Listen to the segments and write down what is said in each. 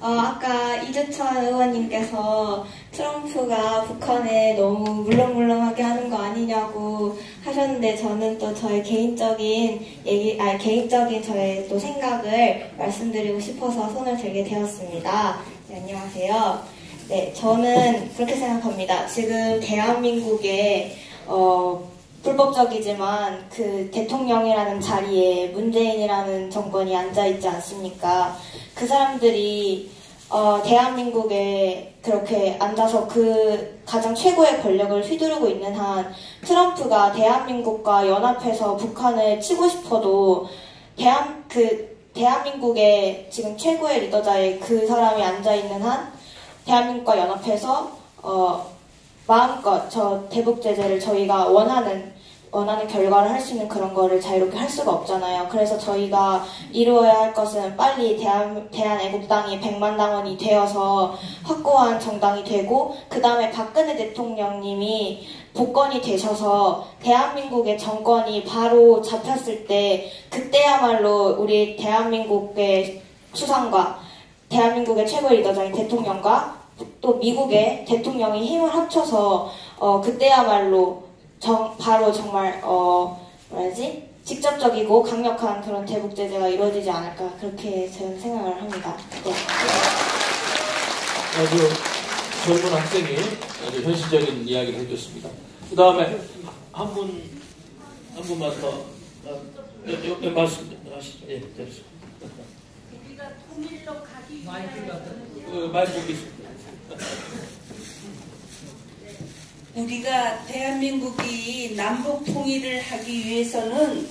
아까 이주찬 의원님께서 트럼프가 북한에 너무 물렁물렁하게 하는 거 아니냐고 하셨는데, 저는 또 저의 개인적인 개인적인 저의 또 생각을 말씀드리고 싶어서 손을 들게 되었습니다. 네, 안녕하세요. 네, 저는 그렇게 생각합니다. 지금 대한민국에 불법적이지만 그 대통령이라는 자리에 문재인이라는 정권이 앉아있지 않습니까? 그 사람들이 대한민국에 그렇게 앉아서 그 가장 최고의 권력을 휘두르고 있는 한, 트럼프가 대한민국과 연합해서 북한을 치고 싶어도 대한민국의 지금 최고의 리더자에 그 사람이 앉아있는 한 대한민국과 연합해서 마음껏 저 대북 제재를 저희가 원하는 결과를 할 수 있는 그런 거를 자유롭게 할 수가 없잖아요. 그래서 저희가 이루어야 할 것은 빨리 대한애국당이 100만 당원이 되어서 확고한 정당이 되고, 그 다음에 박근혜 대통령님이 복권이 되셔서 대한민국의 정권이 바로 잡혔을 때, 그때야말로 우리 대한민국의 수상과 대한민국의 최고의 리더장인 대통령과 또 미국의 대통령이 힘을 합쳐서 그때야말로 바로 정말 직접적이고 강력한 그런 대북 제재가 이루어지지 않을까, 그렇게 저는 생각을 합니다. 네. 아주 젊은 학생이 아주 현실적인 이야기를 해줬습니다. 그 다음에 한 분만 더 말씀하시죠. 예, 됐습니다. 우리가 통일로 가기 위해 마이크 있습니다. 우리가 대한민국이 남북 통일을 하기 위해서는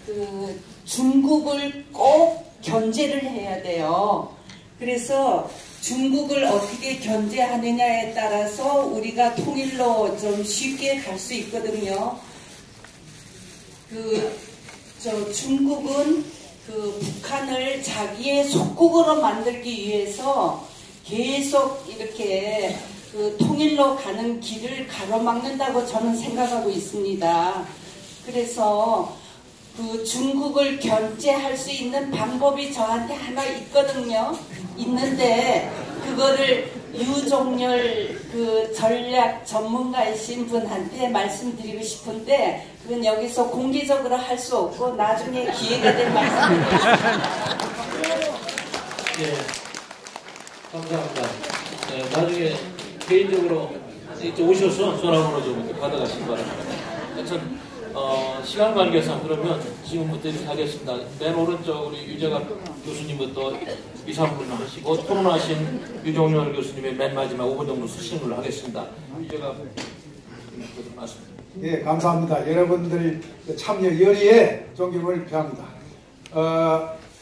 그 중국을 꼭 견제를 해야 돼요. 그래서 중국을 어떻게 견제하느냐에 따라서 우리가 통일로 좀 쉽게 갈 수 있거든요. 중국은 북한을 자기의 속국으로 만들기 위해서 계속 이렇게 통일로 가는 길을 가로막는다고 저는 생각하고 있습니다. 그래서 중국을 견제할 수 있는 방법이 저한테 하나 있거든요. 있는데 그거를 유종열 전략 전문가이신 분한테 말씀드리고 싶은데, 그건 여기서 공개적으로 할 수 없고 나중에 기회가 될 말씀드리겠습니다. 네, 감사합니다. 네, 나중에 개인적으로 이쪽 오셔서 전화번호 좀 받아가시기 바랍니다. 하여튼 시간 관계상 그러면 지금부터 이렇게 하겠습니다. 맨 오른쪽 우리 유재갑 교수님부터 2, 3분 하시고, 토론하신 유종열 교수님의 맨 마지막 5분 정도 쓰시는 걸로 하겠습니다. 유재갑 교수님 말씀. 예, 감사합니다. 여러분들 참여 열의에 존경을 표합니다.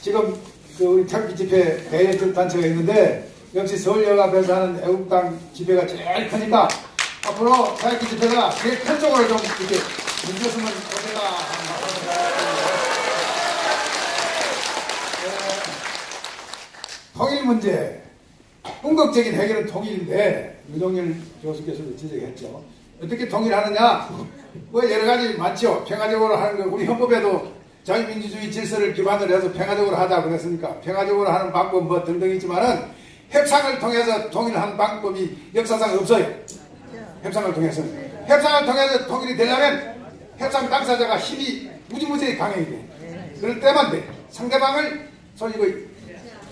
지금 우리 태극기 집회 대여섯 단체가 있는데, 역시 서울연합에서 하는 애국당 집회가 제일 크니까 앞으로 태극기 집회가 제일 큰 쪽으로 좀 이렇게 문제였으면 어떨까 합니다. 통일 문제, 궁극적인 해결은 통일인데, 유종열 교수께서도 지적했죠. 어떻게 통일하느냐? 뭐 여러 가지 많죠. 평화적으로 하는 거, 우리 헌법에도 자유민주주의 질서를 기반으로 해서 평화적으로 하자 그랬으니까 평화적으로 하는 방법 뭐 등등 있지만은 협상을 통해서 통일하는 방법이 역사상 없어요. 협상을 통해서 통일이 되려면 협상 당사자가 힘이 무지무지하게 강해야 돼. 그럴 때만 돼. 상대방을 소위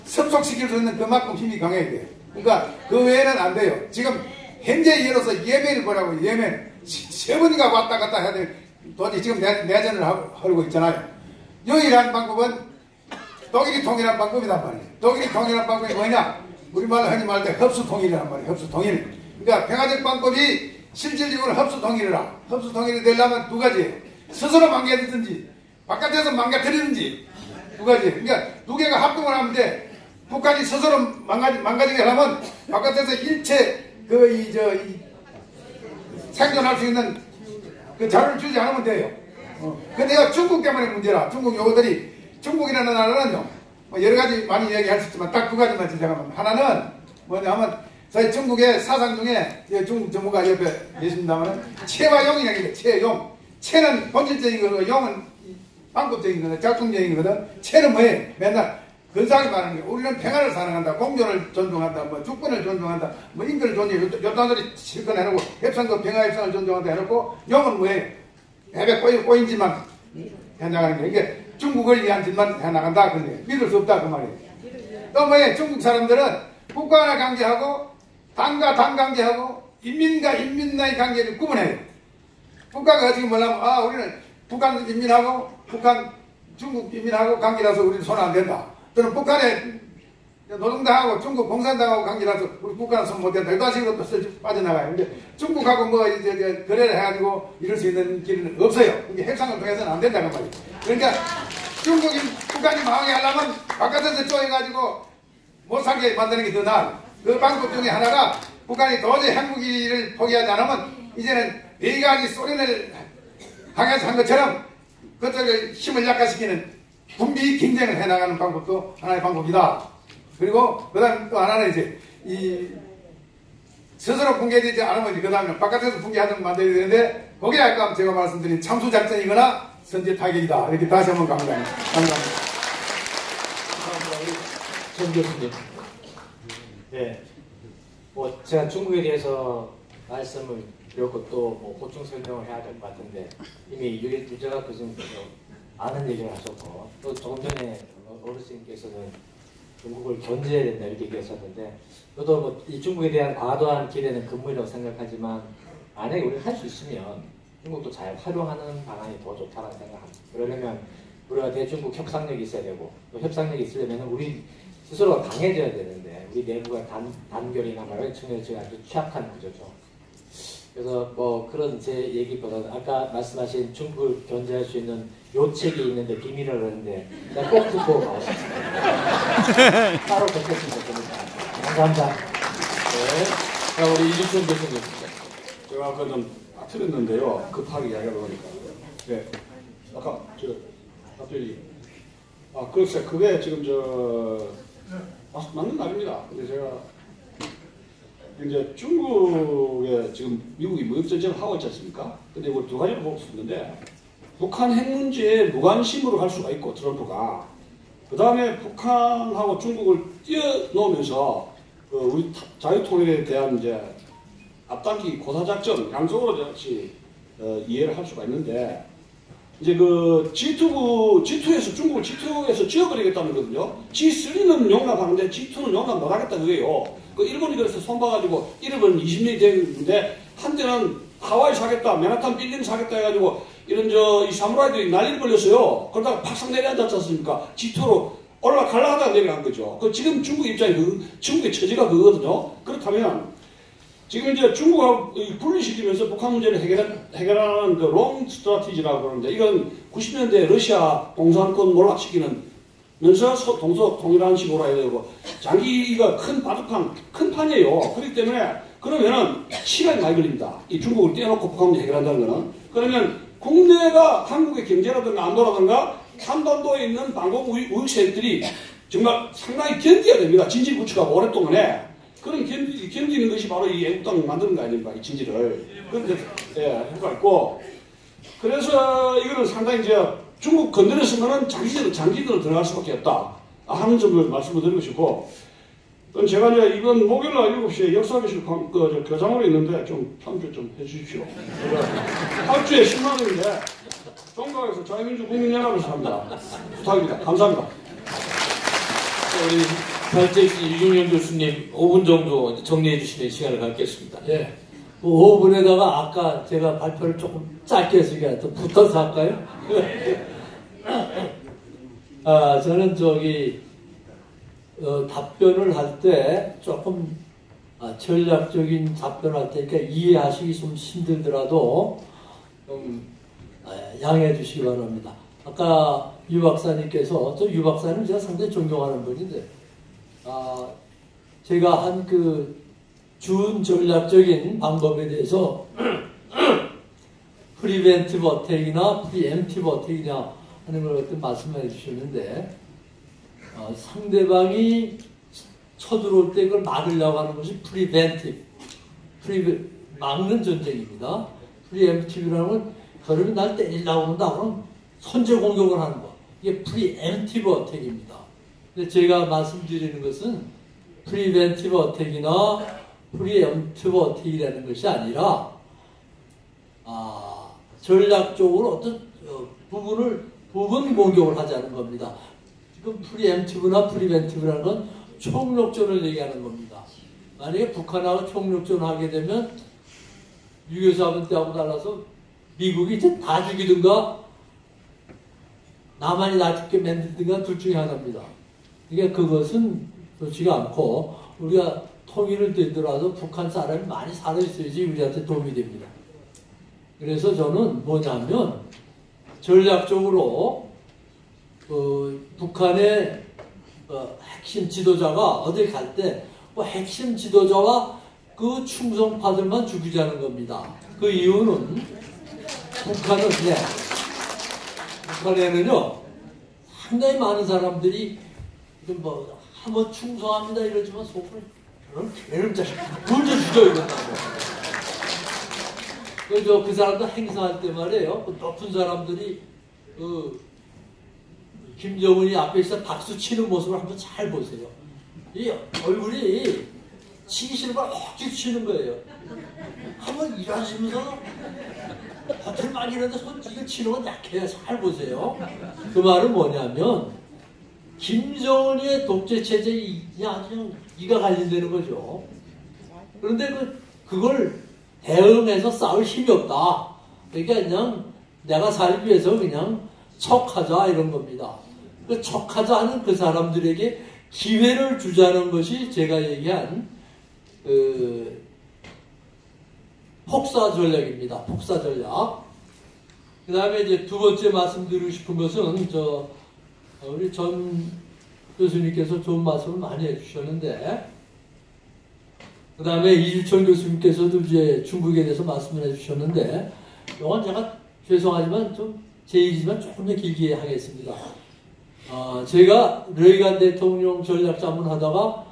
섭속시킬 수 있는 그만큼 힘이 강해야 돼. 그러니까 그 외에는 안 돼요. 지금 현재 예로서 예멘을 보라고. 예멘 세 번이가 왔다 갔다 해야 돼. 도저히 지금 내전을 하고 있잖아요. 유일한 방법은 독일이 통일한 방법이란 말이에요. 독일이 통일한 방법이 뭐냐? 우리말로 흔히 말할 때 흡수통일이란 말이에요. 흡수통일. 그러니까 평화적 방법이 실질적으로 흡수통일이라. 흡수통일이 되려면 두 가지예요. 스스로 망가뜨리든지 바깥에서 망가뜨리든지 두 가지. 그러니까 두 개가 합동을 하면 돼. 북한이 스스로 망가지게 하려면 바깥에서 일체 생존할 수 있는 그 자료를 주지 않으면 돼요. 근데 중국 때문에 문제라. 중국 요거들이, 중국이라는 나라는요, 뭐 여러 가지 많이 얘기할 수 있지만 딱 두 가지만 지적하면, 하나는 뭐냐 하면, 저희 중국의 사상 중에 중국 전문가 옆에 계십니다만, 체와 용이라는 게 체용. 체는 본질적인 거고, 용은 방법적인 거거든, 작동적인 거거든. 체는 뭐예요? 맨날 근사하게 말하는 게 우리는 평화를 사랑한다, 공존을 존중한다, 뭐 주권을 존중한다, 뭐 인권을 존중해. 요딴들이 실컷 해놓고 협상도 평화 협상을 존중한다 해놓고 영은 뭐해? 해배 꼬인지만 해나가는 게 이게 중국을 위한 짓만 해나간다. 근데 믿을 수 없다 그 말이에요. 또 뭐해? 중국 사람들은 국가와 관계하고 당과 당 관계하고 인민과 인민과의 관계를 구분해요. 국가가 지금 뭐냐면 우리는 북한 인민하고 중국 인민하고 관계라서 우리는 손 안 된다. 또는 북한에 노동당하고 중국 공산당하고 관계라서 우리 북한은 손 못 된다. 이런 식으로 또 빠져나가요. 근데 중국하고 뭐 이제 거래를 해가지고 이럴 수 있는 길은 없어요. 이게 협상을 통해서는 안 된다는 말이에요. 그러니까 북한이 망하게 하려면 바깥에서 쪼여가지고 못 살게 만드는 게 더 나아. 그 방법 중에 하나가 북한이 도저히 핵무기를 포기하지 않으면 이제는 미국이 소련을 항해한 것처럼 그쪽을 힘을 약화시키는 분비 경쟁을 해나가는 방법도 하나의 방법이다. 그리고 그 다음 또 하나는 이제 스스로 붕괴되지 않으면 그 다음에 바깥에서 붕괴하도록 만들어야 되는데 거기에 아까 제가 말씀드린 참수작전이거나 선제 타격이다. 이렇게 다시 한번 강조합니다. 감사합니다. 전 교수님. 네. 뭐 제가 중국에 대해서 말씀을 드렸고 또 뭐 보충 설명을 해야 될 것 같은데 이미 유재학 교수님께서 많은 얘기를 하셨고 또 조금 전에 어르신께서는 중국을 견제해야 된다 이렇게 얘기하셨는데 저도 뭐 이 중국에 대한 과도한 기대는 금물이라고 생각하지만 만약에 우리가 할 수 있으면 중국도 잘 활용하는 방안이 더 좋다고 생각합니다. 그러려면 우리가 대중국 협상력이 있어야 되고 또 협상력이 있으려면 우리 스스로가 강해져야 되는데 우리 내부가 단결이나 이런 측면에서 아주 취약한 구조죠. 그래서 뭐 그런 제 얘기보다는 아까 말씀하신 중국을 견제할 수 있는 요책이 있는데 비밀을 하는데 제가 꼭 듣고 가고 싶습니다. 따로 뵙겠습니다. 감사합니다. 네. 자, 우리 이준천 교수님. 제가 아까 좀 틀렸는데요. 급하게 이야기하다 보니까. 네. 아까 답변이. 글쎄, 그게 지금 맞는 말입니다. 근데 제가 이제 중국에 지금 미국이 무역전쟁을 하고 있지 않습니까? 근데 우리 두 가지를 볼 수 있는데 북한 핵 문제에 무관심으로 갈 수가 있고 트럼프가 그 다음에 북한하고 중국을 띄어놓으면서 우리 자유통일에 대한 이제 앞당기기 고사작전 양쪽으로 같이 이해를 할 수가 있는데 이제 그 G2에서 중국을 G2에서 지어버리겠다는 거거든요. G3는 용납하는데 G2는 용납 못하겠다 그게요. 그 일본이 그래서 손봐가지고 잃어버린 20년이 됐는데 한때는 하와이 사겠다, 맨하탄 빌딩 사겠다 해가지고 이런 이 사무라이들이 난리를 벌렸어요. 그러다가 팍상 내려앉았지 않습니까? G2로 올라가려고 하다가 내려간 거죠. 그 지금 중국 입장이 중국의 처지가 그거거든요. 그렇다면 지금 이제 중국하고 분리시키면서 북한 문제를 해결하는 그 롱 스트라티지라고 그러는데 이건 90년대 러시아 공산권 몰락시키는 면서 동서 통일하는 식으로 해야 되고 장기가 큰 바둑판, 큰 판이에요. 그렇기 때문에 그러면은 시간이 많이 걸립니다. 이 중국을 떼어놓고 북한 문제 해결한다는 거는. 그러면 국내가 한국의 경제라든가 안보라든가 한반도에 있는 방공 우익 세력들이 정말 상당히 견뎌야 됩니다. 진실 구축하고 오랫동안에. 그런 견디는 것이 바로 이 애국당을 만드는 거 아닙니까? 이 진지를. 그런데, 효과가 있고. 그래서 이거는 상당히 이제 중국 건드렸으면은 장기전으로 들어갈 수밖에 없다. 하는 점을 말씀을 드리고 싶고. 제가 이제 이번 목요일날 7시에 역사교실 교장으로 있는데 좀 참조 좀 해주십시오. 합주에 10만원인데 종각에서 자유민주국민연합에서 합니다. 부탁입니다. 감사합니다. 우리 발제씨 이중현 교수님 5분 정도 정리해 주시는 시간을 갖겠습니다. 네. 5분에다가 아까 제가 발표를 조금 짧게 했으니까 또 붙어서 할까요? 저는 답변을 할 때 조금 전략적인 답변을 할 테니까 이해하시기 좀 힘들더라도 좀 양해해 주시기 바랍니다. 아까 유 박사님께서, 저 유 박사님 제가 상당히 존경하는 분인데, 제가 한 준 전략적인 방법에 대해서 프리벤티브 어택이나 프리엠티브 어택이냐 하는 걸 어떤 말씀해 주셨는데, 상대방이 쳐들어올 때 그걸 막으려고 하는 것이 프리벤티브, 막는 전쟁입니다. 프리엠티브라는 건 그러면 날 때리려고 한다 그러면 선제 공격을 하는 거. 이게 프리엠티브 어택입니다. 근데 제가 말씀드리는 것은 프리벤티브 어택이나 프리엠티브 어택이라는 것이 아니라 전략적으로 어떤 부분 공격을 하자는 겁니다. 지금 프리엠티브나 프리벤티브라는 건 총력전을 얘기하는 겁니다. 만약에 북한하고 총력전을 하게 되면 6.25 사건 때하고 달라서 미국이 이제 다 죽이든가 남한이 다 죽게 만들든가 둘 중에 하나입니다. 그러니까 그것은 좋지가 않고 우리가 통일을 되더라도 북한 사람이 많이 살아있어야지 우리한테 도움이 됩니다. 그래서 저는 뭐냐면 전략적으로 북한의 핵심 지도자가 어딜 갈 때 핵심 지도자와 그 충성파들만 죽이자는 겁니다. 그 이유는 북한에는요 상당히 많은 사람들이 한번 충성합니다 이러지만 속으로 그런 개놈 자식 먼저 죽여 이런다고. 그 사람들 행사할 때 말이에요. 그 높은 사람들이 김정은이 앞에 있어 박수 치는 모습을 한번 잘 보세요. 이 얼굴이 치기 싫으면 억지로 치는 거예요. 한번 일하시면서 호텔 많이 이런데 손 치는 건 약해요. 잘 보세요. 그 말은 뭐냐면 김정은의 독재 체제에 아주 이가 갈린다는 거죠. 그런데 그걸 대응해서 싸울 힘이 없다. 그러니까 그냥 내가 살기 위해서 그냥 척하자 이런 겁니다. 그 척하자는 그 사람들에게 기회를 주자는 것이 제가 얘기한 폭사 전략입니다. 폭사 전략. 그 다음에 이제 두 번째 말씀드리고 싶은 것은 우리 전 교수님께서 좋은 말씀을 많이 해주셨는데, 그 다음에 이주천 교수님께서도 이제 중국에 대해서 말씀을 해주셨는데, 이건 제가 죄송하지만 제 얘기지만 조금 더 길게 하겠습니다. 제가 레이간 대통령 전략자문 하다가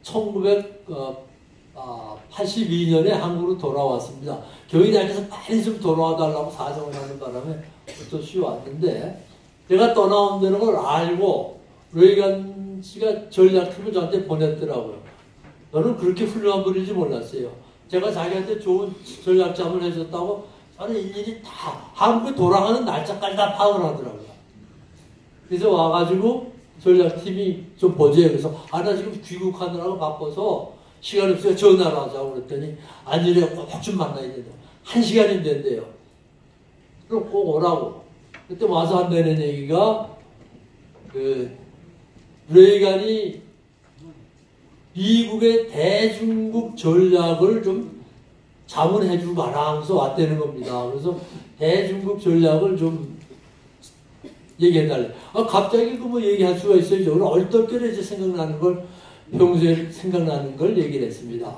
1982년에 한국으로 돌아왔습니다. 경희대학에서 빨리 좀 돌아와달라고 사정을 하는 바람에 어쩌시 왔는데, 제가 떠나온다는 걸 알고 레이간 씨가 전략팀을 저한테 보냈더라고요. 너는 그렇게 훌륭한 분인지 몰랐어요. 제가 자기한테 좋은 전략자문을 해줬다고 저는 일일이 다 한국에 돌아가는 날짜까지 다 파악을 하더라고요. 그래서 와가지고 전략팀이 좀 보재요. 그래서 나 지금 귀국하느라고 바빠서 시간 없으니까 전화를 하자고 그랬더니 안일에 꼭 좀 만나야 된다. 1시간이 된대요. 그럼 꼭 오라고. 그때 와서 한다는 얘기가 레이간이 미국의 대중국 전략을 좀 자문해주고 가라 하면서 왔다는 겁니다. 그래서 대중국 전략을 좀 얘기해달래. 갑자기 뭐 얘기할 수가 있어요. 저는 얼떨결에 이제 생각나는 걸, 평소에 생각나는 걸 얘기를 했습니다.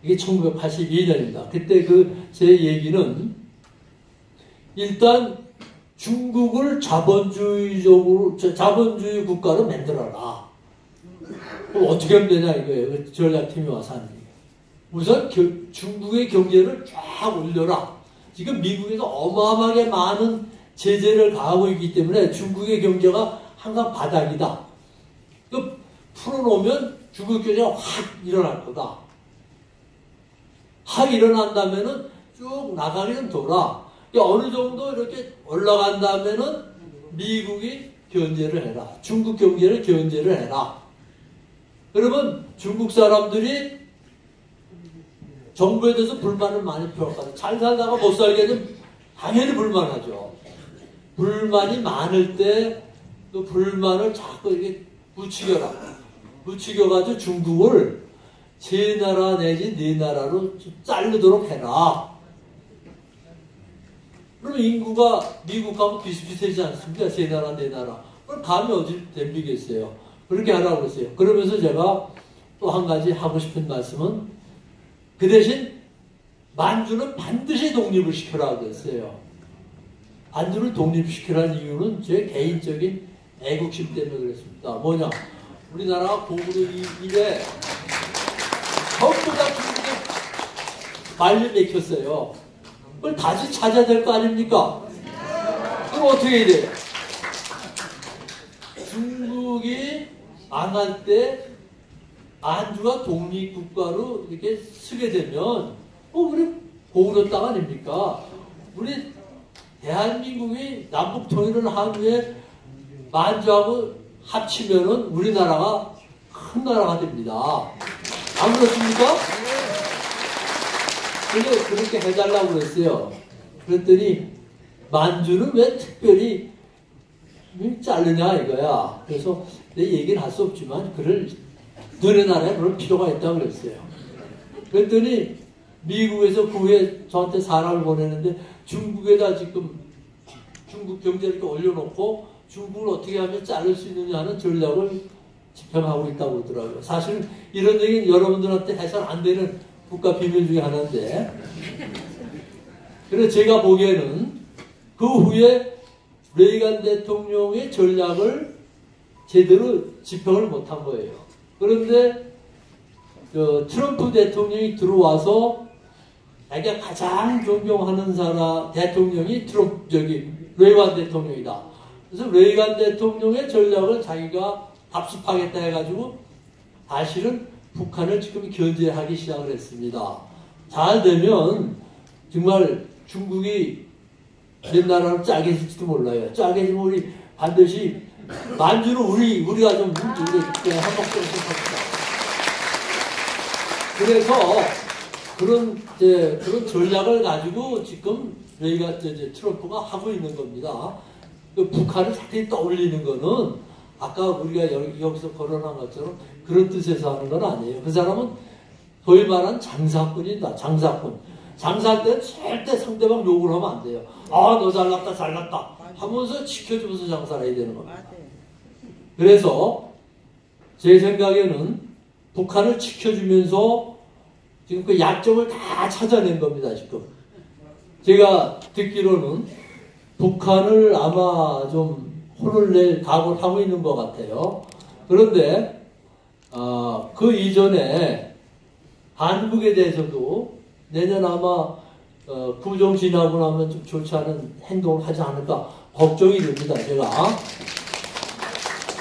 이게 1982년입니다. 그때 제 얘기는 일단 중국을 자본주의 국가로 만들어라. 그럼 어떻게 하면 되냐 이거예요. 전략팀이 와서 하는 얘기. 우선 중국의 경제를 쫙 올려라. 지금 미국에서 어마어마하게 많은 제재를 가하고 있기 때문에 중국의 경제가 항상 바닥이다. 풀어놓으면 중국 경제가 확 일어날 거다. 확 일어난다면은 쭉 나가기는 돌아. 어느 정도 이렇게 올라간다면은 미국이 견제를 해라. 중국 경제를 견제를 해라. 그러면 중국 사람들이 정부에 대해서 불만을 많이 표현하거든. 잘 살다가 못 살게 되면 당연히 불만하죠. 불만이 많을 때 그 불만을 자꾸 이렇게 부추겨가지고 중국을 세 나라 내지 네 나라로 자르도록 해라. 그럼 인구가 미국하고 비슷비슷하지 않습니까? 세 나라, 네 나라. 그럼 감이 어디 덤비겠어요? 그렇게 하라고 그랬어요. 그러면서 제가 또 한 가지 하고 싶은 말씀은 그 대신 만주는 반드시 독립을 시켜라고 했어요. 만주를 독립시키라는 이유는 제 개인적인 애국심 때문에 그랬습니다. 뭐냐? 우리나라가 고구려 이래 전부 다 중국에 말려 맥혔어요. 그걸 다시 찾아야 될 거 아닙니까? 그럼 어떻게 해야 돼요? 중국이 망할 때 만주가 독립국가로 이렇게 서게 되면 우리 고구려 땅 아닙니까? 우리 대한민국이 남북 통일을 한 후에 만주하고 합치면은 우리나라가 큰 나라가 됩니다. 안 그렇습니까? 근데 그렇게 해달라고 그랬어요. 그랬더니 만주는 왜 특별히 자르냐 이거야. 그래서 내 얘기는 할 수 없지만 너네 나라에 그럴 필요가 있다고 그랬어요. 그랬더니 미국에서 그 후에 저한테 사람을 보내는데 중국에다 지금 중국 경제를 이렇게 올려놓고 중국을 어떻게 하면 자를 수 있느냐 하는 전략을 집행하고 있다고 그러더라고요. 사실 이런 얘기는 여러분들한테 해서는 안 되는 국가 비밀 중에 하나인데, 그래서 제가 보기에는 그 후에 레이간 대통령의 전략을 제대로 집행을 못한 거예요. 그런데 트럼프 대통령이 들어와서 자기가 가장 존경하는 대통령이 레이간 대통령이다. 그래서 레이간 대통령의 전략을 자기가 답습하겠다 해가지고 사실은 북한을 지금 견제하기 시작을 했습니다. 잘 되면 정말 중국이 몇 나라를 짜게 해줄지도 몰라요. 짜게 해주면 우리 반드시 만주는 우리가 좀 한몫을 합시다. 그래서 그런 전략을 가지고 지금 트럼프가 하고 있는 겁니다. 북한을 자꾸 떠올리는 거는 아까 우리가 여기서 거론한 것처럼 그런 뜻에서 하는 건 아니에요. 그 사람은 소위 말하는 장사꾼이다. 장사꾼. 장사할 때는 절대 상대방 욕을 하면 안 돼요. 너 잘났다 하면서 지켜주면서 장사를 해야 되는 겁니다. 그래서 제 생각에는 북한을 지켜주면서 지금 그 약점을 다 찾아낸 겁니다. 지금 제가 듣기로는 북한을 아마 좀 혼을 낼 각오를 하고 있는 것 같아요. 그런데 그 이전에 한국에 대해서도 내년 아마 구정 지나고 나면 좀 좋지 않은 행동을 하지 않을까 걱정이 됩니다. 제가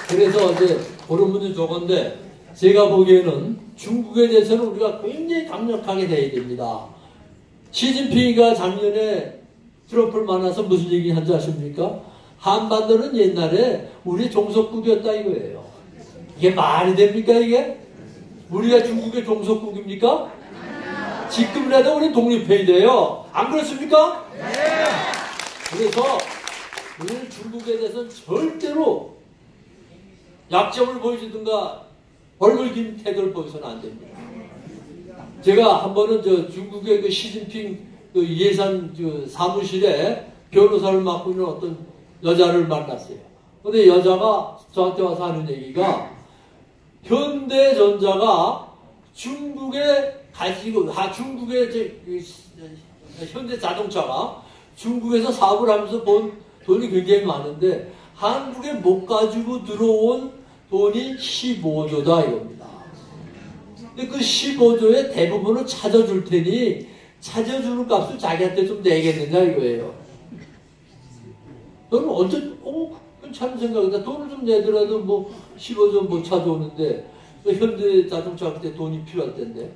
그래서 이제 그런 분이 저건데, 제가 보기에는 중국에 대해서는 우리가 굉장히 강력하게 돼야 됩니다. 시진핑이가 작년에 트럼프를 만나서 무슨 얘기 한지 아십니까? 한반도는 옛날에 우리 종속국이었다 이거예요. 이게 말이 됩니까 이게? 우리가 중국의 종속국입니까? 지금이라도 우리 독립해야 돼요. 안 그렇습니까? 그래서 우리는 중국에 대해서는 절대로 약점을 보여주든가 벌벌긴 태도를 보여서는 안 됩니다. 제가 한 번은 중국의 그 시진핑 그 예산 사무실에 변호사를 맡고 있는 어떤 여자를 만났어요. 근데 여자가 저한테 와서 하는 얘기가, 현대전자가 중국의 현대자동차가 중국에서 사업을 하면서 본 돈이 굉장히 많은데 한국에 못 가지고 들어온 돈이 15조다 이겁니다. 근데 그 15조의 대부분을 찾아줄 테니 찾아주는 값을 자기한테 좀 내겠느냐 이거예요. 너는 괜찮은 생각이다. 돈을 좀 내더라도 뭐 15조 못 찾아오는데 현대자동차 그때 돈이 필요할 텐데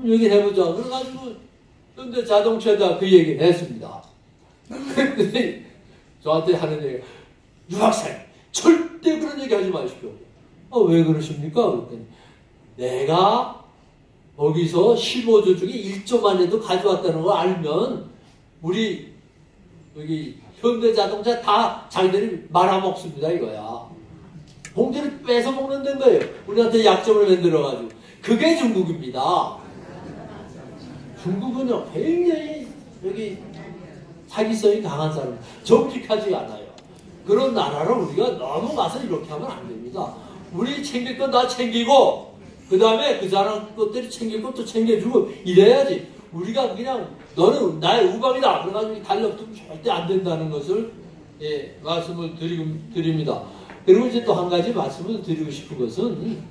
얘기를 해보자. 그래가지고 현대자동차에다 그 얘기를 했습니다. 근데 저한테 하는 얘기가, 유학생 절대 그런 얘기 하지 마십시오. 왜 그러십니까? 그랬더니 내가 거기서 15조 중에 1조만 해도 가져왔다는 걸 알면 우리 여기 현대자동차 다 자기들이 말아먹습니다 이거야. 봉지를 뺏어 먹는 거예요. 우리한테 약점을 만들어가지고. 그게 중국입니다. 중국은요 굉장히 여기 사기성이 강한 사람, 정직하지 않아요. 그런 나라를 우리가 너무 가서 이렇게 하면 안 됩니다. 우리 챙길 건 다 챙기고 그 다음에 그 사람 것들이 챙길 것도 챙겨주고 이래야지. 우리가 그냥 너는 나의 우방이다 그래가지고 달려붙으면 절대 안 된다는 것을 말씀을 드립니다. 그리고 이제 또 한 가지 말씀을 드리고 싶은 것은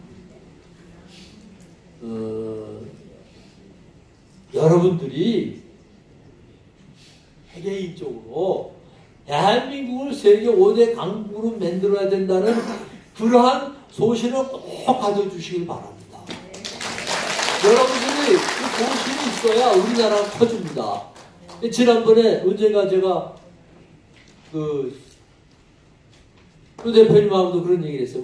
여러분들이 개인적으로 대한민국을 세계 5대 강국으로 만들어야 된다는 그러한 소신을 꼭 가져주시길 바랍니다. 여러분들이 그 소신이 있어야 우리나라가 커집니다. 지난번에 언젠가 제가 그 대표님하고도 그런 얘기를 했어요.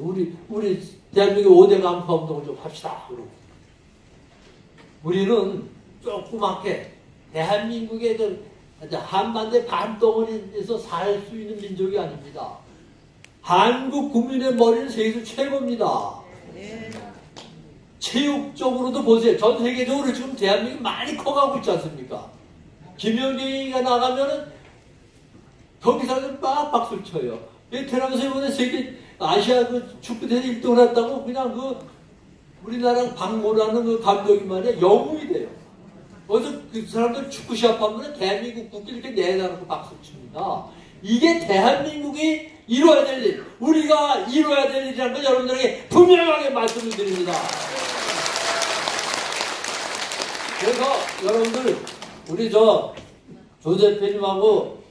우리 대한민국 5대 간파 운동을 좀 합시다. 그러고. 우리는 조그맣게 대한민국의 한반도의 반덩어리에서 살 수 있는 민족이 아닙니다. 한국 국민의 머리는 세계에서 최고입니다. 체육적으로도 보세요. 전 세계적으로 지금 대한민국이 많이 커가고 있지 않습니까? 김연경이가 나가면은 거기 사람들 막 박수를 쳐요. 베트남에서 이번에 아시아 그 축구대회 1등을 했다고 그냥 그 우리나라 박모라는 그 감독이 말이야 영웅이 돼요. 어서 그 사람들 축구 시합하면 대한민국 국기 이렇게 내다놓고 박수 칩니다. 이게 대한민국이 이루어야 될 일, 우리가 이루어야 될 일이라는 걸 여러분들에게 분명하게 말씀을 드립니다. 그래서 여러분들 우리 조 대표님하고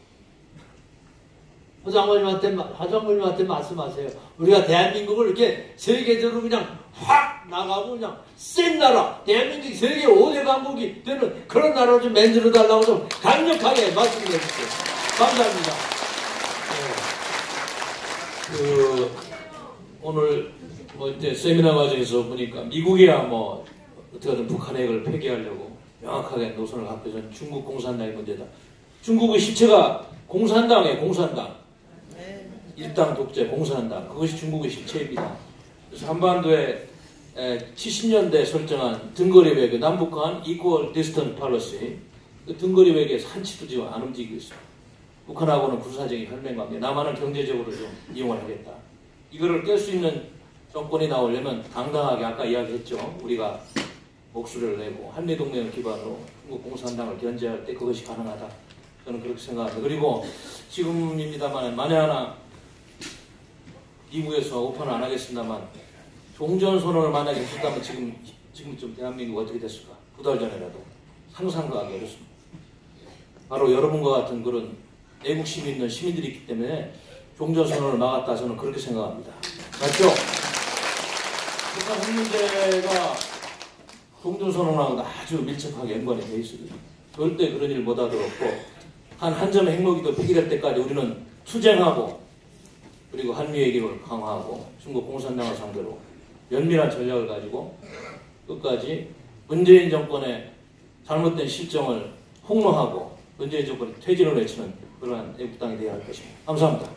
화장모님한테 말씀하세요. 우리가 대한민국을 이렇게 세계적으로 그냥 확 나가고 그냥 센 나라, 대한민국이 세계 5대 강국이 되는 그런 나라를 좀 만들어 달라고 좀 강력하게 말씀해 주세요. 감사합니다. 오늘 이제 세미나 과정에서 보니까 미국이야 어떻게든 북한 핵을 폐기하려고 명확하게 노선을 갖고 있는 중국 공산당의 문제다. 중국의 실체가 공산당이에요. 공산당. 일당 독재 공산당. 그것이 중국의 실체입니다. 그래서 한반도에 70년대 설정한 등거리 외교 남북한 Equal Distance Policy 그 등거리 외교에서 한치도 지금 안 움직이고 있어요. 북한하고는 군사적인 혈맹관계, 남한은 경제적으로 좀 이용을 하겠다. 이거를 깰 수 있는 정권이 나오려면 당당하게 아까 이야기했죠. 우리가 목소리를 내고 한미동맹을 기반으로 중국 공산당을 견제할 때 그것이 가능하다. 저는 그렇게 생각합니다. 그리고 지금입니다만 만에 하나 미국에서 오픈을 안 하겠습니다만 종전선언을 만약에 했었다면 지금쯤 대한민국 어떻게 됐을까? 2달 전에라도 상상도 하기 어렵습니다. 바로 여러분과 같은 그런 내국 심이 있는 시민들이 있기 때문에 종전선언을 막았다 저는 그렇게 생각합니다. 맞죠? 북한 핵 문제가 종전선언하고 아주 밀접하게 연관이 되어 있습니다. 절대 그런 일 못하도록 한 점의 핵무기도 폐기될 때까지 우리는 투쟁하고 그리고 한미외교를 강화하고 중국 공산당을 상대로 면밀한 전략을 가지고 끝까지 문재인 정권의 잘못된 실정을 폭로하고 문재인 정권의 퇴진을 외치는 그러한 애국당이 되어야 할 것입니다. 감사합니다.